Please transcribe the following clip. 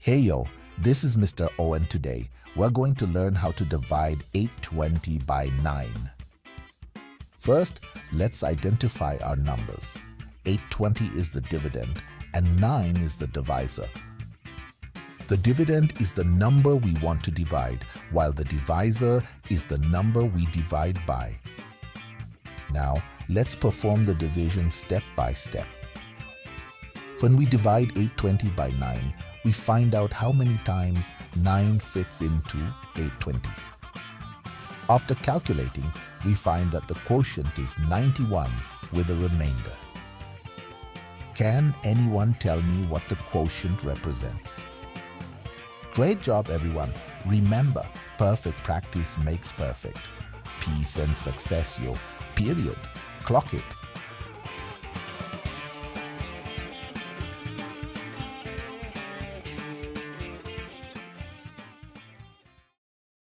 Hey yo, this is Mr. Owen. Today, we're going to learn how to divide 820 by 9. First, let's identify our numbers. 820 is the dividend and 9 is the divisor. The dividend is the number we want to divide, while the divisor is the number we divide by. Now, let's perform the division step by step. When we divide 820 by 9, we find out how many times 9 fits into 820. After calculating, we find that the quotient is 91 with a remainder. Can anyone tell me what the quotient represents? Great job, everyone. Remember, perfect practice makes perfect. Peace and success, yo. Period. Clock it.